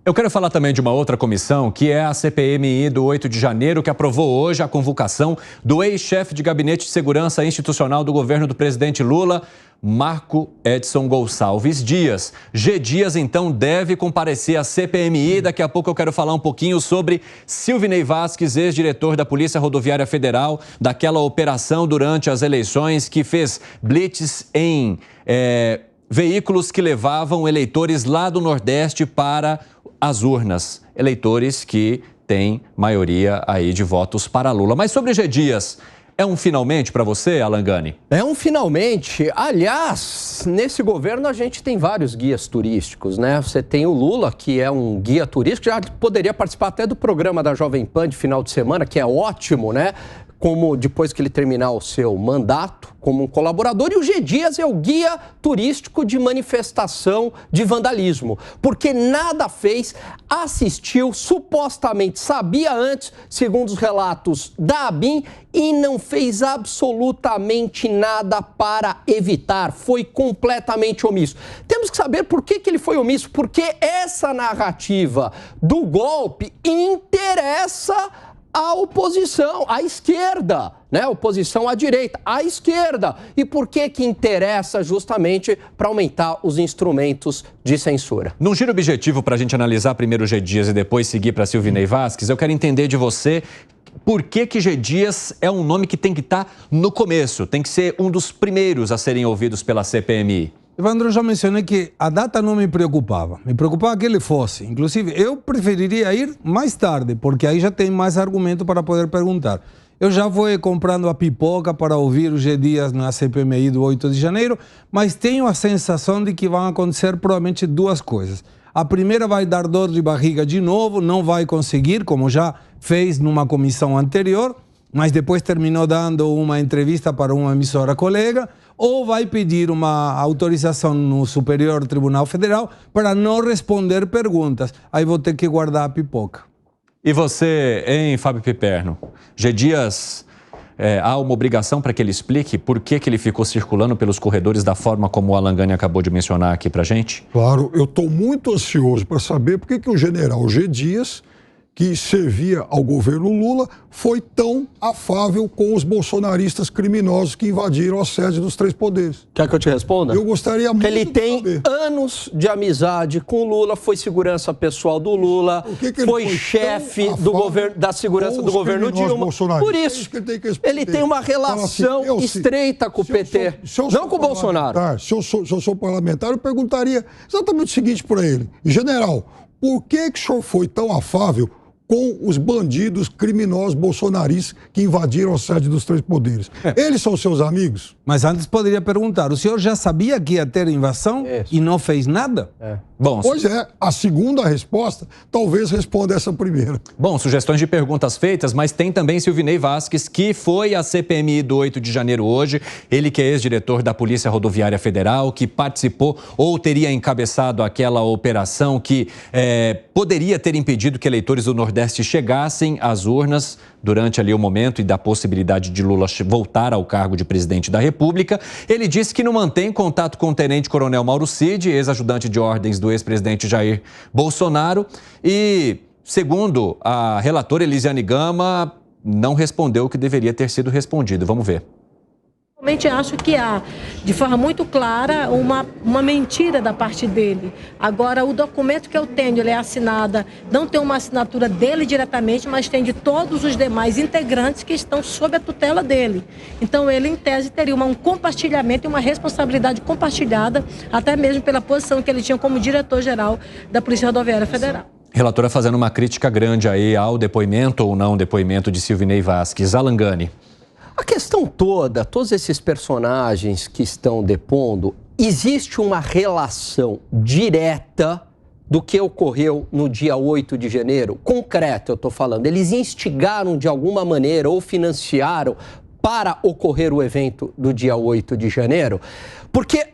Eu quero falar também de uma outra comissão, que é a CPMI do 8 de janeiro, que aprovou hoje a convocação do ex-chefe de Gabinete de Segurança Institucional do governo do presidente Lula, Marco Edson Gonçalves Dias. G. Dias, então, deve comparecer à CPMI. Daqui a pouco eu quero falar um pouquinho sobre Silvinei Vasquez, ex-diretor da Polícia Rodoviária Federal, daquela operação durante as eleições que fez blitz em veículos que levavam eleitores lá do Nordeste para as urnas. Eleitores que têm maioria aí de votos para Lula. Mas sobre G. Dias, é um finalmente para você, Alan Gani? É um finalmente. Aliás, nesse governo a gente tem vários guias turísticos, né? Você tem o Lula, que é um guia turístico, já poderia participar até do programa da Jovem Pan de final de semana, que é ótimo, né? Como depois que ele terminar o seu mandato como um colaborador, e o G. Dias é o guia turístico de manifestação de vandalismo, porque nada fez, assistiu, supostamente sabia antes, segundo os relatos da ABIN, e não fez absolutamente nada para evitar, foi completamente omisso. Temos que saber por que ele foi omisso, porque essa narrativa do golpe interessa a oposição, a esquerda, né? A oposição à direita, à esquerda. E por que interessa? Justamente para aumentar os instrumentos de censura. Num giro objetivo para a gente analisar primeiro o G. Dias e depois seguir para Silvinei Vasquez, eu quero entender de você por que G. Dias é um nome que tem que estar no começo, tem que ser um dos primeiros a serem ouvidos pela CPMI. Evandro, eu já mencionei que a data não me preocupava que ele fosse. Inclusive, eu preferiria ir mais tarde, porque aí já tem mais argumento para poder perguntar. Eu já vou comprando a pipoca para ouvir o G. Dias na CPMI do 8 de janeiro, mas tenho a sensação de que vão acontecer provavelmente duas coisas. A primeira vai dar dor de barriga de novo, não vai conseguir, como já fez numa comissão anterior, mas depois terminou dando uma entrevista para uma emissora colega, ou vai pedir uma autorização no Superior Tribunal Federal para não responder perguntas. Aí vou ter que guardar a pipoca. E você, hein, Fábio Piperno? G. Dias, há uma obrigação para que ele explique por que ele ficou circulando pelos corredores da forma como o Alan Gani acabou de mencionar aqui para a gente? Claro, eu estou muito ansioso para saber por que o general G. Dias, que servia ao governo Lula, foi tão afável com os bolsonaristas criminosos que invadiram a sede dos três poderes. Quer que eu te responda? Eu gostaria muito de saber. Ele tem anos de amizade com o Lula, foi segurança pessoal do Lula, foi chefe do governo, da segurança do governo Dilma. Por isso, ele tem uma relação estreita com o PT, não com o Bolsonaro. Se eu sou parlamentar, eu perguntaria exatamente o seguinte para ele. General, por que o senhor foi tão afável com os bandidos criminosos bolsonaristas que invadiram a sede dos três poderes? Eles são seus amigos? Mas antes poderia perguntar, o senhor já sabia que ia ter invasão e não fez nada? Bom, pois é, a segunda resposta talvez responda essa primeira. Bom, sugestões de perguntas feitas, mas tem também Silvinei Vasquez, que foi à CPMI do 8 de janeiro hoje, ele que é ex-diretor da Polícia Rodoviária Federal, que participou ou teria encabeçado aquela operação que poderia ter impedido que eleitores do Nordeste chegassem às urnas durante ali o momento e da possibilidade de Lula voltar ao cargo de presidente da República. Ele disse que não mantém contato com o tenente-coronel Mauro Cid, ex-ajudante de ordens do ex-presidente Jair Bolsonaro. E, segundo a relatora Elisiane Gama, não respondeu o que deveria ter sido respondido. Vamos ver. Realmente acho que há, de forma muito clara, uma mentira da parte dele. Agora, o documento que eu tenho, ele é assinada, não tem uma assinatura dele diretamente, mas tem de todos os demais integrantes que estão sob a tutela dele. Então, ele, em tese, teria um compartilhamento e uma responsabilidade compartilhada, até mesmo pela posição que ele tinha como diretor-geral da Polícia Rodoviária Federal. Relatora fazendo uma crítica grande aí ao depoimento ou não depoimento de Silvinei Vasquez. Alan Gani. A questão toda, todos esses personagens que estão depondo, existe uma relação direta do que ocorreu no dia 8 de janeiro? Concreta, eu estou falando. Eles instigaram de alguma maneira ou financiaram para ocorrer o evento do dia 8 de janeiro? Porque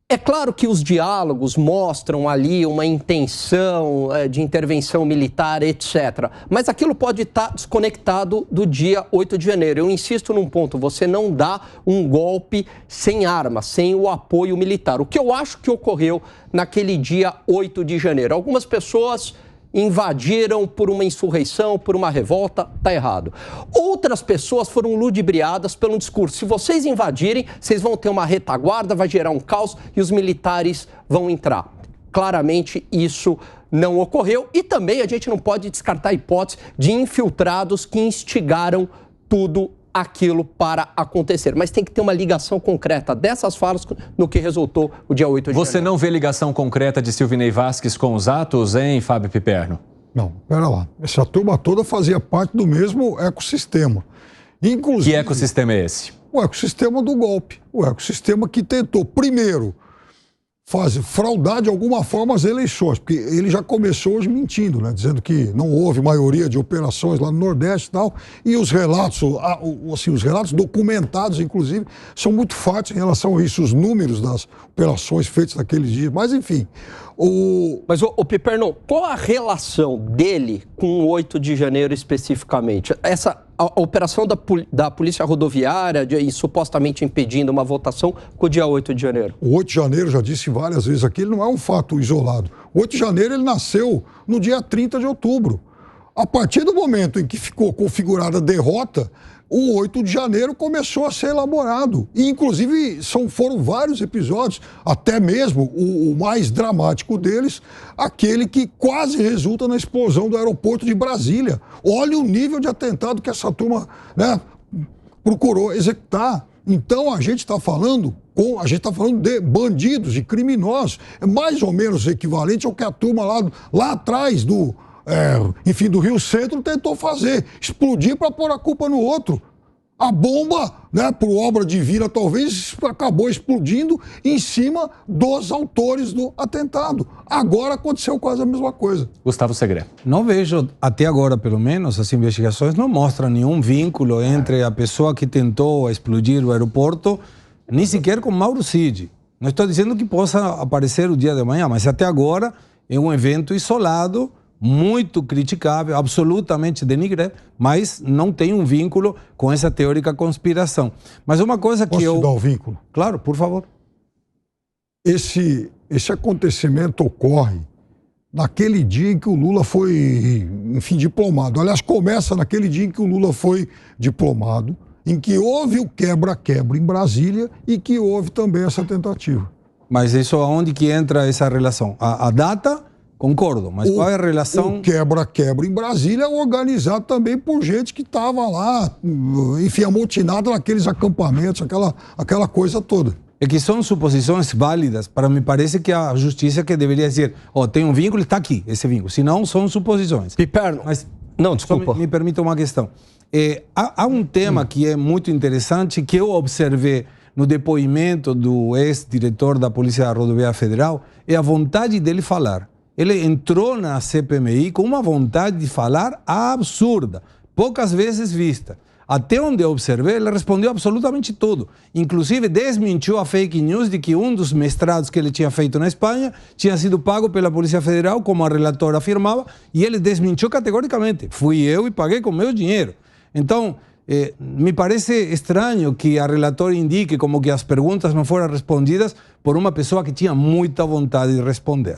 É claro que os diálogos mostram ali uma intenção de intervenção militar, etc. Mas aquilo pode estar desconectado do dia 8 de janeiro. Eu insisto num ponto, você não dá um golpe sem arma, sem o apoio militar. O que eu acho que ocorreu naquele dia 8 de janeiro? Algumas pessoas invadiram por uma insurreição, por uma revolta, está errado. Outras pessoas foram ludibriadas pelo discurso. Se vocês invadirem, vocês vão ter uma retaguarda, vai gerar um caos e os militares vão entrar. Claramente isso não ocorreu e também a gente não pode descartar a hipótese de infiltrados que instigaram tudo aquilo para acontecer. Mas tem que ter uma ligação concreta dessas falas no que resultou o dia 8 de janeiro. Você não vê ligação concreta de Silvinei Vasquez com os atos, hein, Fábio Piperno? Não, pera lá. Essa turma toda fazia parte do mesmo ecossistema. Inclusive, Que ecossistema é esse? O ecossistema do golpe. O ecossistema que tentou, primeiro, fraudar de alguma forma as eleições, porque ele já começou hoje mentindo, né? Dizendo que não houve maioria de operações lá no Nordeste e tal, e os relatos, assim, os relatos documentados, inclusive, são muito fortes em relação a isso, os números das operações feitas naqueles dias, mas enfim. Mas, Piperno, qual a relação dele com o 8 de janeiro especificamente? A operação da Polícia Rodoviária e supostamente impedindo uma votação com o dia 8 de janeiro? O 8 de janeiro, já disse várias vezes aqui, ele não é um fato isolado. O 8 de janeiro ele nasceu no dia 30 de outubro. A partir do momento em que ficou configurada a derrota, o 8 de janeiro começou a ser elaborado. E, inclusive, foram vários episódios, até mesmo o mais dramático deles, aquele que quase resulta na explosão do aeroporto de Brasília. Olha o nível de atentado que essa turma, né, procurou executar. Então, a gente está falando de bandidos, de criminosos. É mais ou menos equivalente ao que a turma lá atrás do Rio Centro tentou fazer, explodir para pôr a culpa no outro. A bomba, né, por obra divina talvez, acabou explodindo em cima dos autores do atentado. Agora aconteceu quase a mesma coisa. Gustavo Segré. Não vejo, até agora pelo menos, as investigações não mostram nenhum vínculo entre a pessoa que tentou explodir o aeroporto, nem sequer com Mauro Cid. Não estou dizendo que possa aparecer o dia de amanhã, mas até agora é um evento isolado, muito criticável, absolutamente denigrado, mas não tem um vínculo com essa teórica conspiração. Mas uma coisa que Posso te dar o vínculo? Claro, por favor. Esse acontecimento ocorre naquele dia em que o Lula foi, enfim, diplomado. Aliás, começa naquele dia em que o Lula foi diplomado, em que houve o quebra-quebra em Brasília e que houve também essa tentativa. Mas isso aonde que entra essa relação? A data... Concordo, mas qual é a relação? O quebra-quebra em Brasília é organizado também por gente que estava lá, enfim, amotinada naqueles acampamentos, aquela coisa toda. É que são suposições válidas. Para mim parece que a justiça que deveria dizer, tem um vínculo, está aqui, esse vínculo. Se não, são suposições. Piperno, mas não, desculpa. Me permita uma questão. Há um tema que é muito interessante que eu observei no depoimento do ex-diretor da Polícia Rodoviária Federal, é a vontade dele falar. Ele entrou na CPMI com uma vontade de falar absurda, poucas vezes vista. Até onde eu observei, ele respondeu absolutamente tudo. Inclusive, desmentiu a fake news de que um dos mestrados que ele tinha feito na Espanha tinha sido pago pela Polícia Federal, como a relatora afirmava, e ele desmentiu categoricamente. Fui eu e paguei com meu dinheiro. Então, me parece estranho que a relatora indique como que as perguntas não foram respondidas por uma pessoa que tinha muita vontade de responder.